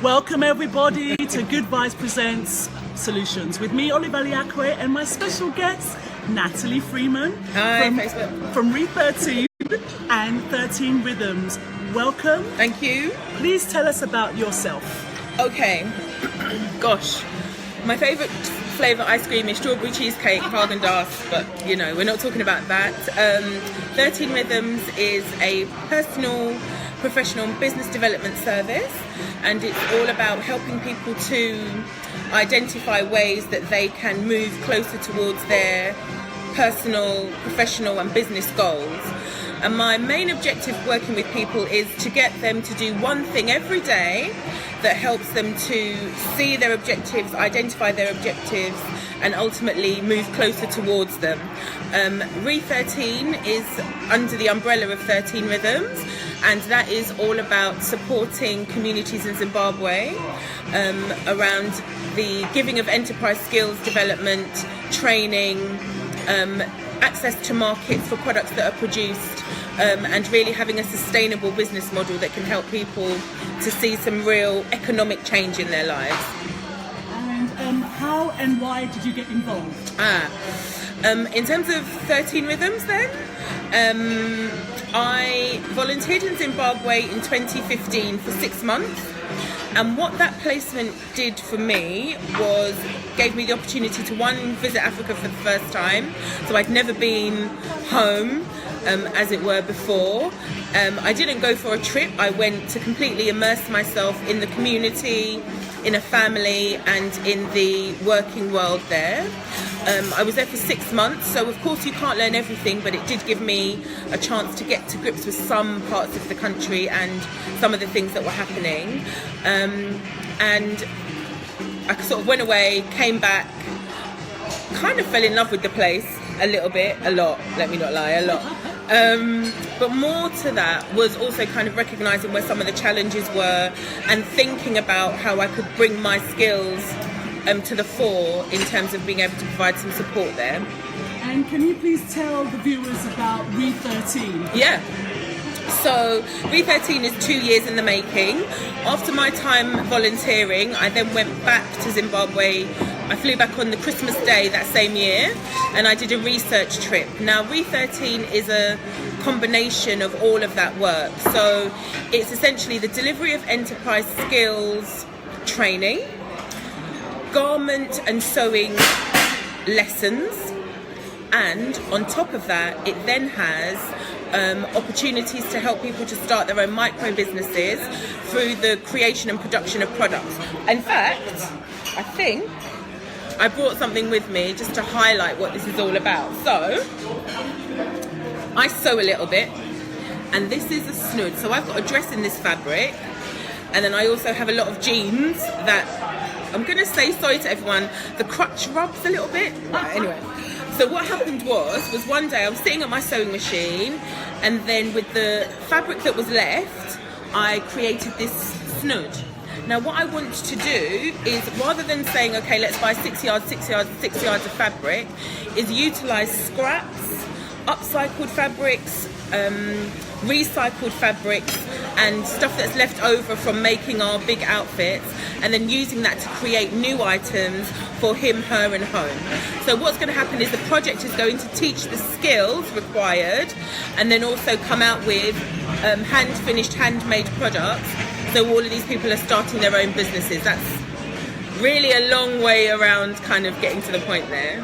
Welcome everybody to Good Vibes Presents Solutions with me, Aleakwe, and my special guest, Natalie Freeman. Hi, from Re13 and 13 Rhythms. Welcome. Thank you. Please tell us about yourself. Okay, gosh, my favourite flavour ice cream is strawberry cheesecake, Haagen-Dazs, but you know, we're not talking about that. 13 Rhythms is a personal, professional business development service, and it's all about helping people to identify ways that they can move closer towards their personal, professional and business goals. And my main objective working with people is to get them to do one thing every day that helps them to see their objectives, identify their objectives, and ultimately move closer towards them. Re13 is under the umbrella of 13 Rhythms, and that is all about supporting communities in Zimbabwe around the giving of enterprise skills development, training, access to markets for products that are produced, and really having a sustainable business model that can help people to see some real economic change in their lives. And how and why did you get involved? In terms of 13 Rhythms then, I volunteered in Zimbabwe in 2015 for 6 months. And what that placement did for me was gave me the opportunity to, one, visit Africa for the first time. So I'd never been home, as it were, before. I didn't go for a trip. I went to completely immerse myself in the community, in a family, and in the working world there. I was there for 6 months, so of course you can't learn everything, but it did give me a chance to get to grips with some parts of the country and some of the things that were happening. And I sort of went away, came back, kind of fell in love with the place a little bit, a lot, let me not lie, a lot. But more to that was also kind of recognising where some of the challenges were and thinking about how I could bring my skills to the fore in terms of being able to provide some support there. And can you please tell the viewers about Re13? Yeah. So Re13 is 2 years in the making. After my time volunteering, I then went back to Zimbabwe. I flew back on the Christmas Day that same year, and I did a research trip. Now, Re13 is a combination of all of that work. So it's essentially the delivery of enterprise skills training, garment and sewing lessons, and on top of that, it then has opportunities to help people to start their own micro businesses through the creation and production of products. In fact, I think I brought something with me just to highlight what this is all about. So, I sew a little bit, and this is a snood. So I've got a dress in this fabric, and then I also have a lot of jeans that, I'm going to say sorry to everyone, the crutch rubs a little bit. Anyway, so what happened was one day I was sitting at my sewing machine, and then with the fabric that was left, I created this snood. Now what I want to do is, rather than saying, okay, let's buy 6 yards, 6 yards, 6 yards of fabric, is utilise scraps, upcycled fabrics, recycled fabrics, and stuff that's left over from making our big outfits, and then using that to create new items for him, her and home. So what's going to happen is the project is going to teach the skills required, and then also come out with hand-finished, handmade products. So all of these people are starting their own businesses. That's really a long way around kind of getting to the point there.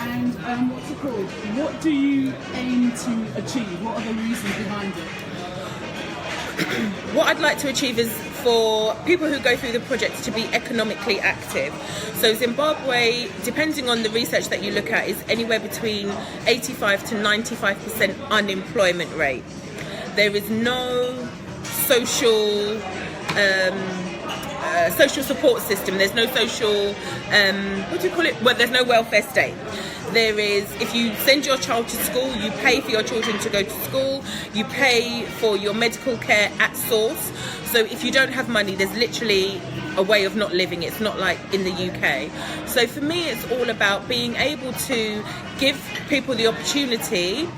And what's it called? What do you aim to achieve? What are the reasons behind it? What I'd like to achieve is for people who go through the project to be economically active. So Zimbabwe, depending on the research that you look at, is anywhere between 85 to 95% unemployment rate. There is no social support system. There's no social, what do you call it? Well, there's no welfare state. There is, if you send your child to school, you pay for your children to go to school, you pay for your medical care at source. So if you don't have money, there's literally a way of not living. It's not like in the UK. So for me, it's all about being able to give people the opportunity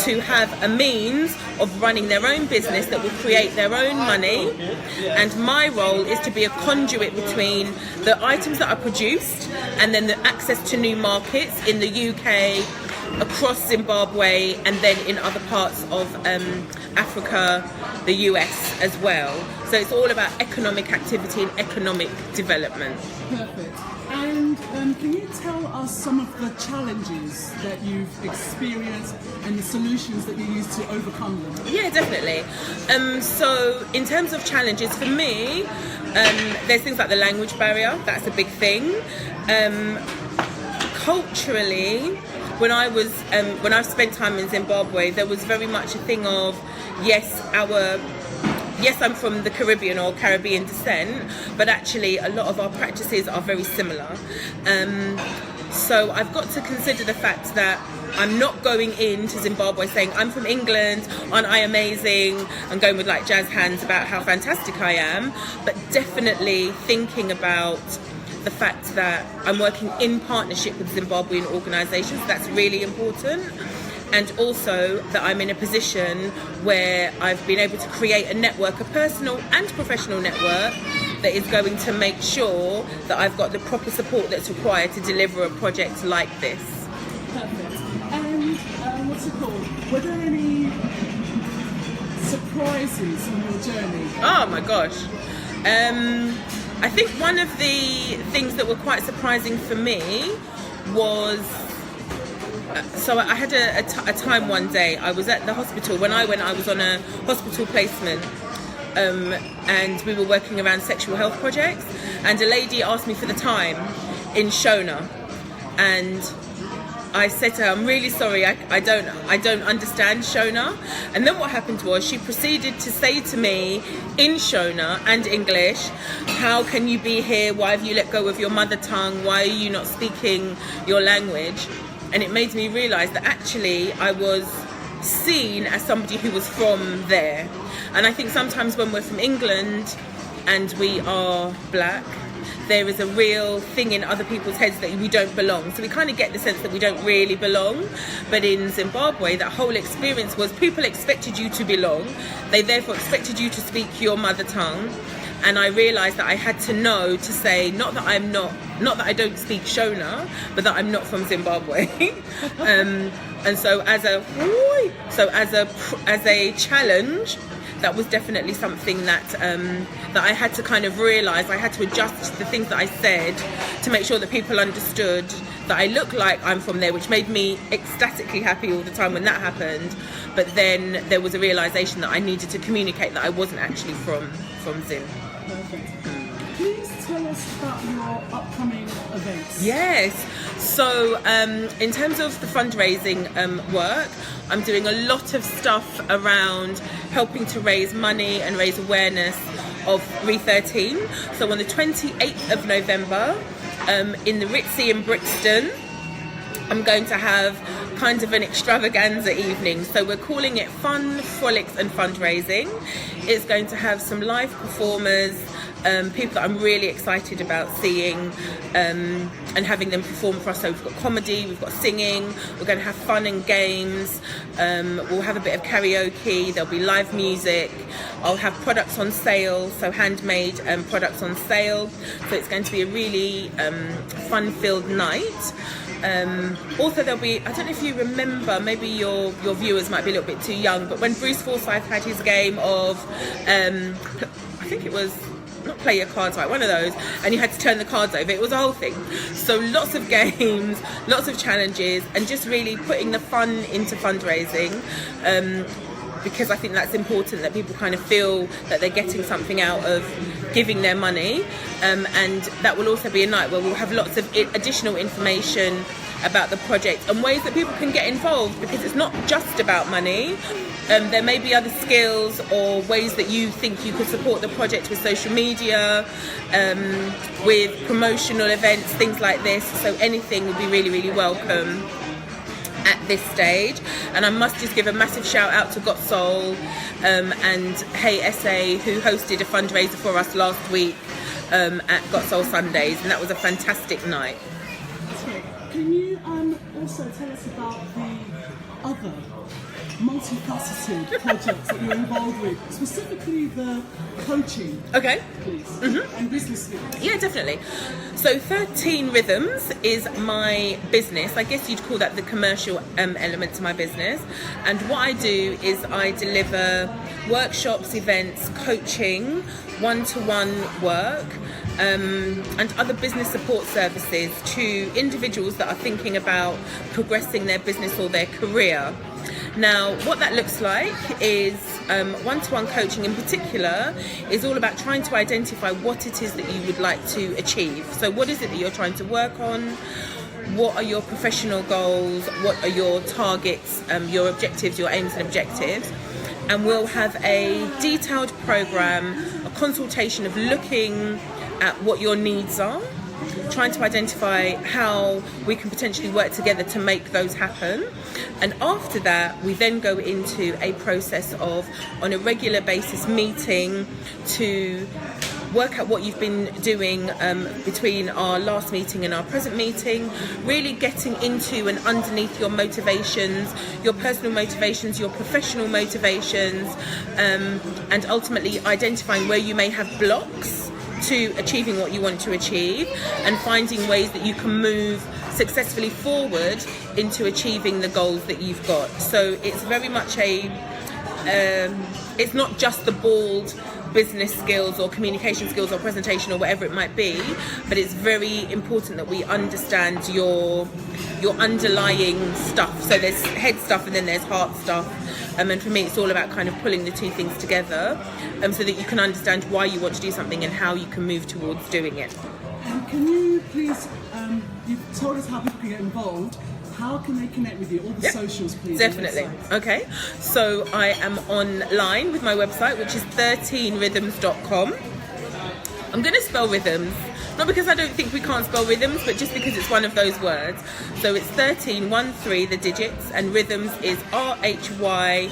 to have a means of running their own business that will create their own money. And my role is to be a conduit between the items that are produced and then the access to new markets in the UK, across Zimbabwe, and then in other parts of Africa, the US as well. So it's all about economic activity and economic development. Perfect. And can you tell us some of the challenges that you've experienced and the solutions that you use to overcome them? Yeah, definitely. So in terms of challenges, for me, there's things like the language barrier. That's a big thing. Culturally, when I spent time in Zimbabwe, there was very much a thing of, yes, I'm from the Caribbean or Caribbean descent, but actually a lot of our practices are very similar. So I've got to consider the fact that I'm not going into Zimbabwe saying, I'm from England, aren't I amazing, and going with like jazz hands about how fantastic I am, but definitely thinking about the fact that I'm working in partnership with Zimbabwean organisations. That's really important. And also that I'm in a position where I've been able to create a network, a personal and professional network, that is going to make sure that I've got the proper support that's required to deliver a project like this. Perfect. And what's it called? Were there any surprises on your journey? Oh my gosh. I think one of the things that were quite surprising for me was, so I had a time one day, I was at the hospital. When I went, I was on a hospital placement, and we were working around sexual health projects, and a lady asked me for the time in Shona, and I said to her, I'm really sorry, I don't understand Shona. And then what happened was she proceeded to say to me in Shona and English, how can you be here? Why have you let go of your mother tongue? Why are you not speaking your language? And it made me realise that actually I was seen as somebody who was from there. And I think sometimes when we're from England and we are black, there is a real thing in other people's heads that we don't belong. So we kind of get the sense that we don't really belong. But in Zimbabwe, that whole experience was people expected you to belong. They therefore expected you to speak your mother tongue. And I realised that I had to know to say, not that I don't speak Shona, but that I'm not from Zimbabwe. And so as a challenge, that was definitely something that I had to kind of realise. I had to adjust the things that I said to make sure that people understood that I look like I'm from there, which made me ecstatically happy all the time when that happened. But then there was a realisation that I needed to communicate that I wasn't actually from Zim. Perfect. Please tell us about your upcoming events. Yes. So in terms of the fundraising work, I'm doing a lot of stuff around helping to raise money and raise awareness of Re13. So on the 28th of November, in the Ritzy in Brixton, I'm going to have kind of an extravaganza evening. So we're calling it Fun, Frolics and Fundraising. It's going to have some live performers, people that I'm really excited about seeing and having them perform for us. So we've got comedy, we've got singing, we're going to have fun and games, we'll have a bit of karaoke, there'll be live music, I'll have products on sale, so handmade products on sale. So it's going to be a really fun-filled night. Also there'll be, I don't know if you remember, maybe your viewers might be a little bit too young, but when Bruce Forsyth had his game of, I think it was, not play your cards right, one of those, and you had to turn the cards over, it was a whole thing. So lots of games, lots of challenges, and just really putting the fun into fundraising, because I think that's important, that people kind of feel that they're getting something out of giving their money. And that will also be a night where we'll have lots of additional information about the project and ways that people can get involved, because it's not just about money. There may be other skills or ways that you think you could support the project with social media, with promotional events, things like this. So anything would be really, really welcome at this stage. And I must just give a massive shout out to Got Soul and Hey SA, who hosted a fundraiser for us last week. at Got Soul Sundays, and that was a fantastic night. That's great. Can you also tell us about the other multifaceted projects that you're involved with, specifically the coaching, Okay. please, and business skills? Yeah, definitely. So 13 Rhythms is my business. I guess you'd call that the commercial element to my business. And what I do is I deliver workshops, events, coaching, one-to-one work, and other business support services to individuals that are thinking about progressing their business or their career. Now, what that looks like is one-to-one coaching in particular is all about trying to identify what it is that you would like to achieve. So what is it that you're trying to work on? What are your professional goals? What are your targets, your objectives, your aims and objectives? And we'll have a detailed program, a consultation of looking at what your needs are, trying to identify how we can potentially work together to make those happen. And after that, we then go into a process of, on a regular basis, meeting to work out what you've been doing between our last meeting and our present meeting, really getting into and underneath your motivations, your personal motivations, your professional motivations, and ultimately identifying where you may have blocks to achieving what you want to achieve, and finding ways that you can move successfully forward into achieving the goals that you've got. So it's very much it's not just the bald business skills or communication skills or presentation or whatever it might be, but it's very important that we understand your underlying stuff. So there's head stuff and then there's heart stuff. And for me, it's all about kind of pulling the two things together so that you can understand why you want to do something and how you can move towards doing it. And can you please, you've told us how people can get involved. How can they connect with you? All the socials, please. Definitely. Okay. So I am online with my website, which is 13rhythms.com. I'm going to spell rhythms. Not because I don't think we can't spell rhythms, but just because it's one of those words. So it's 13, 1-3, the digits, and rhythms is RHYTHMS.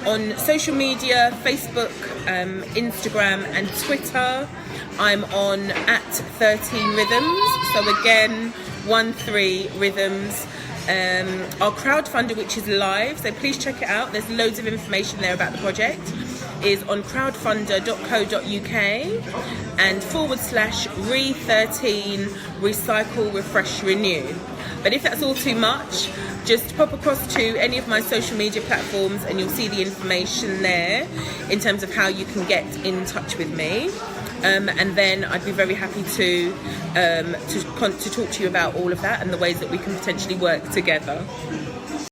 On social media, Facebook, Instagram, and Twitter, I'm on at 13 Rhythms. So again, 1-3 Rhythms. Our crowdfunder, which is live, so please check it out. There's loads of information there about the project. Is on crowdfunder.co.uk and /re13 recycle, refresh, renew. But if that's all too much, just pop across to any of my social media platforms and you'll see the information there in terms of how you can get in touch with me. And then I'd be very happy to talk to you about all of that and the ways that we can potentially work together.